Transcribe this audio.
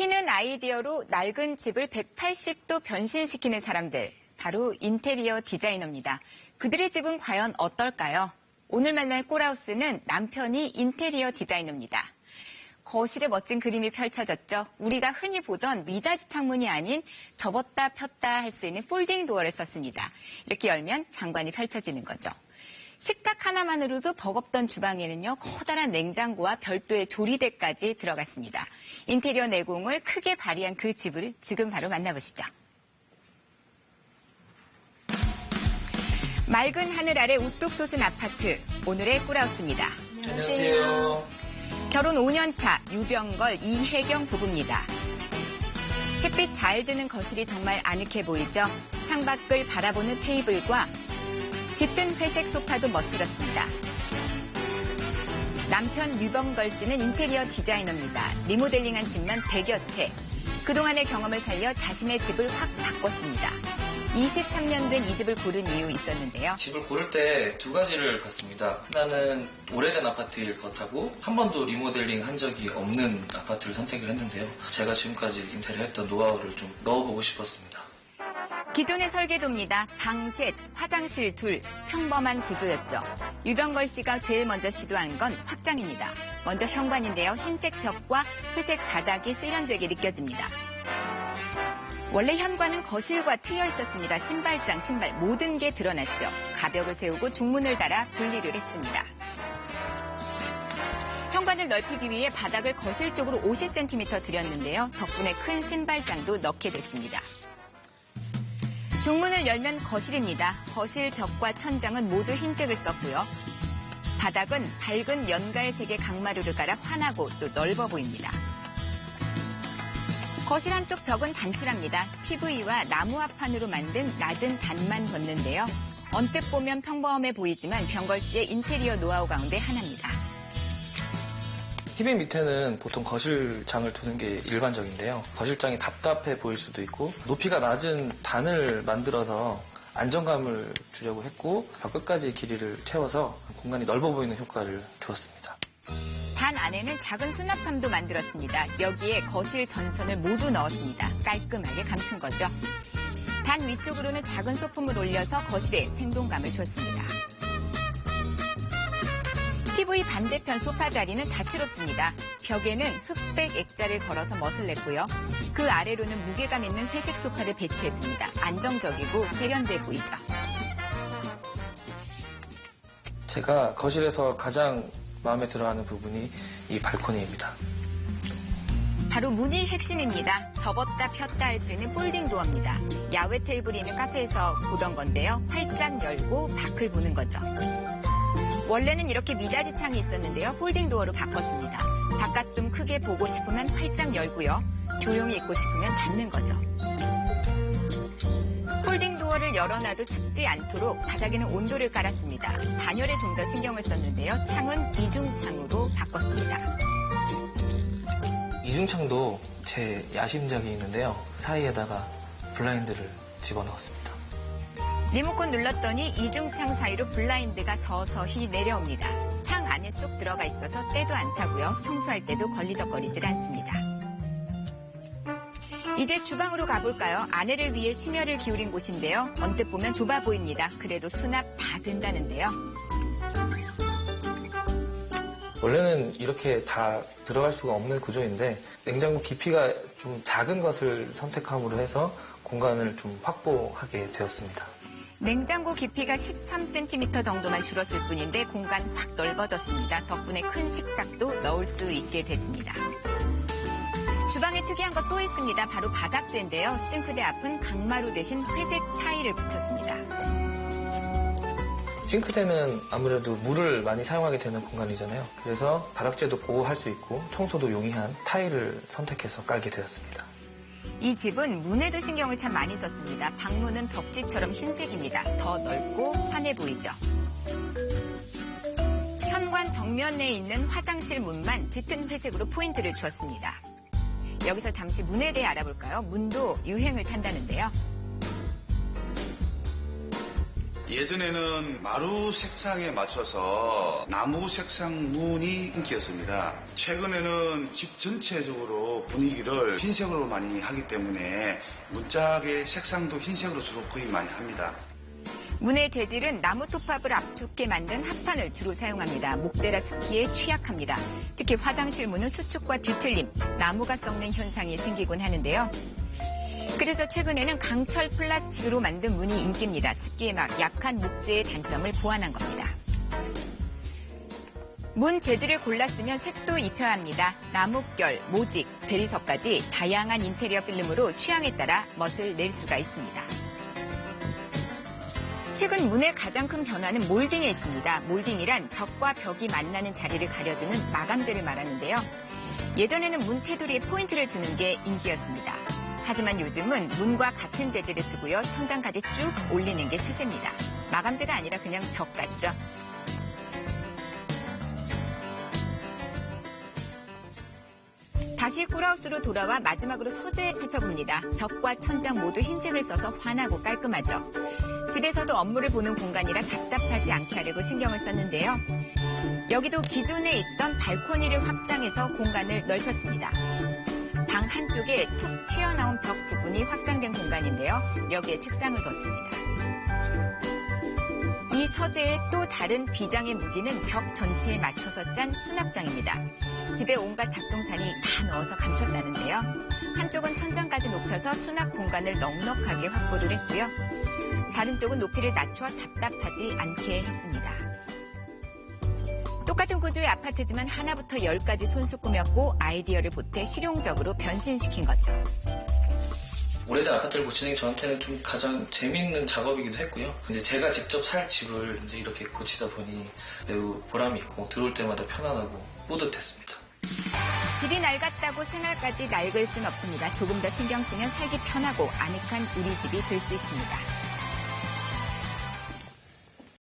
튀는 아이디어로 낡은 집을 180도 변신시키는 사람들, 바로 인테리어 디자이너입니다. 그들의 집은 과연 어떨까요? 오늘 만날 꿀하우스는 남편이 인테리어 디자이너입니다. 거실에 멋진 그림이 펼쳐졌죠. 우리가 흔히 보던 미닫이 창문이 아닌 접었다 폈다 할 수 있는 폴딩 도어를 썼습니다. 이렇게 열면 장관이 펼쳐지는 거죠. 식탁 하나만으로도 버겁던 주방에는요, 커다란 냉장고와 별도의 조리대까지 들어갔습니다. 인테리어 내공을 크게 발휘한 그 집을 지금 바로 만나보시죠. 맑은 하늘 아래 우뚝 솟은 아파트, 오늘의 꿀하우스입니다. 안녕하세요. 결혼 5년차 유병걸, 이혜경 부부입니다. 햇빛 잘 드는 거실이 정말 아늑해 보이죠? 창밖을 바라보는 테이블과 짙은 회색 소파도 멋스럽습니다. 남편 유병걸 씨는 인테리어 디자이너입니다. 리모델링한 집만 100여 채. 그동안의 경험을 살려 자신의 집을 확 바꿨습니다. 23년 된 이 집을 고른 이유 있었는데요. 집을 고를 때 두 가지를 봤습니다. 하나는 오래된 아파트일 것하고 한 번도 리모델링 한 적이 없는 아파트를 선택을 했는데요. 제가 지금까지 인테리어 했던 노하우를 좀 넣어보고 싶었습니다. 기존의 설계도입니다. 방 셋, 화장실 둘, 평범한 구조였죠. 유병걸 씨가 제일 먼저 시도한 건 확장입니다. 먼저 현관인데요. 흰색 벽과 회색 바닥이 세련되게 느껴집니다. 원래 현관은 거실과 트여 있었습니다. 신발장, 신발 모든 게 드러났죠. 가벽을 세우고 중문을 달아 분리를 했습니다. 현관을 넓히기 위해 바닥을 거실 쪽으로 50cm 들였는데요. 덕분에 큰 신발장도 넣게 됐습니다. 중문을 열면 거실입니다. 거실 벽과 천장은 모두 흰색을 썼고요. 바닥은 밝은 연갈색의 강마루를 깔아 환하고 또 넓어 보입니다. 거실 한쪽 벽은 단출합니다. TV와 나무 합판으로 만든 낮은 단만 걷는데요. 언뜻 보면 평범해 보이지만 병걸 씨의 인테리어 노하우 가운데 하나입니다. TV 밑에는 보통 거실장을 두는 게 일반적인데요. 거실장이 답답해 보일 수도 있고 높이가 낮은 단을 만들어서 안정감을 주려고 했고 벽 끝까지 길이를 채워서 공간이 넓어 보이는 효과를 주었습니다. 단 안에는 작은 수납함도 만들었습니다. 여기에 거실 전선을 모두 넣었습니다. 깔끔하게 감춘 거죠. 단 위쪽으로는 작은 소품을 올려서 거실에 생동감을 줬습니다. TV 반대편 소파 자리는 다채롭습니다. 벽에는 흑백 액자를 걸어서 멋을 냈고요. 그 아래로는 무게감 있는 회색 소파를 배치했습니다. 안정적이고 세련돼 보이죠. 제가 거실에서 가장 마음에 들어하는 부분이 이 발코니입니다. 바로 문이 핵심입니다. 접었다 폈다 할 수 있는 폴딩 도어입니다. 야외 테이블이 있는 카페에서 보던 건데요. 활짝 열고 밖을 보는 거죠. 원래는 이렇게 미닫이 창이 있었는데요. 폴딩 도어로 바꿨습니다. 바깥 좀 크게 보고 싶으면 활짝 열고요. 조용히 있고 싶으면 닫는 거죠. 폴딩 도어를 열어놔도 춥지 않도록 바닥에는 온도를 깔았습니다. 단열에 좀 더 신경을 썼는데요. 창은 이중창으로 바꿨습니다. 이중창도 제 야심작이 있는데요. 사이에다가 블라인드를 집어넣었습니다. 리모컨 눌렀더니 이중창 사이로 블라인드가 서서히 내려옵니다. 창 안에 쏙 들어가 있어서 때도 안 타고요. 청소할 때도 걸리적거리질 않습니다. 이제 주방으로 가볼까요? 아내를 위해 심혈을 기울인 곳인데요. 언뜻 보면 좁아 보입니다. 그래도 수납 다 된다는데요. 원래는 이렇게 다 들어갈 수가 없는 구조인데 냉장고 깊이가 좀 작은 것을 선택함으로 해서 공간을 좀 확보하게 되었습니다. 냉장고 깊이가 13cm 정도만 줄었을 뿐인데 공간 확 넓어졌습니다. 덕분에 큰 식탁도 넣을 수 있게 됐습니다. 주방에 특이한 것 또 있습니다. 바로 바닥재인데요. 싱크대 앞은 강마루 대신 회색 타일을 붙였습니다. 싱크대는 아무래도 물을 많이 사용하게 되는 공간이잖아요. 그래서 바닥재도 보호할 수 있고 청소도 용이한 타일을 선택해서 깔게 되었습니다. 이 집은 문에도 신경을 참 많이 썼습니다. 방문은 벽지처럼 흰색입니다. 더 넓고 환해 보이죠. 현관 정면에 있는 화장실 문만 짙은 회색으로 포인트를 주었습니다. 여기서 잠시 문에 대해 알아볼까요? 문도 유행을 탄다는데요. 예전에는 마루 색상에 맞춰서 나무 색상 문이 인기였습니다. 최근에는 집 전체적으로 분위기를 흰색으로 많이 하기 때문에 문짝의 색상도 흰색으로 주로 구입 많이 합니다. 문의 재질은 나무 톱밥을 압축해 만든 합판을 주로 사용합니다. 목재라 습기에 취약합니다. 특히 화장실 문은 수축과 뒤틀림, 나무가 썩는 현상이 생기곤 하는데요. 그래서 최근에는 강철 플라스틱으로 만든 문이 인기입니다. 습기에 약한 목재의 단점을 보완한 겁니다. 문 재질을 골랐으면 색도 입혀야 합니다. 나뭇결, 모직, 대리석까지 다양한 인테리어 필름으로 취향에 따라 멋을 낼 수가 있습니다. 최근 문의 가장 큰 변화는 몰딩에 있습니다. 몰딩이란 벽과 벽이 만나는 자리를 가려주는 마감재를 말하는데요. 예전에는 문 테두리에 포인트를 주는 게 인기였습니다. 하지만 요즘은 문과 같은 재질을 쓰고요. 천장까지 쭉 올리는 게 추세입니다. 마감재가 아니라 그냥 벽 같죠? 다시 꿀하우스로 돌아와 마지막으로 서재 살펴봅니다. 벽과 천장 모두 흰색을 써서 환하고 깔끔하죠. 집에서도 업무를 보는 공간이라 답답하지 않게 하려고 신경을 썼는데요. 여기도 기존에 있던 발코니를 확장해서 공간을 넓혔습니다. 방 한쪽에 툭 튀어나온 벽 부분이 확장된 공간인데요. 여기에 책상을 뒀습니다. 이 서재의 또 다른 비장의 무기는 벽 전체에 맞춰서 짠 수납장입니다. 집에 온갖 잡동사니 다 넣어서 감췄다는데요. 한쪽은 천장까지 높여서 수납 공간을 넉넉하게 확보를 했고요. 다른 쪽은 높이를 낮춰 답답하지 않게 했습니다. 똑같은 구조의 아파트지만 하나부터 10까지 손수 꾸몄고 아이디어를 보태 실용적으로 변신시킨 거죠. 오래된 아파트를 고치는 게 저한테는 좀 가장 재미있는 작업이기도 했고요. 이제 제가 직접 살 집을 이제 이렇게 고치다 보니 매우 보람이 있고 들어올 때마다 편안하고 뿌듯했습니다. 집이 낡았다고 생활까지 낡을 순 없습니다. 조금 더 신경 쓰면 살기 편하고 아늑한 우리 집이 될 수 있습니다.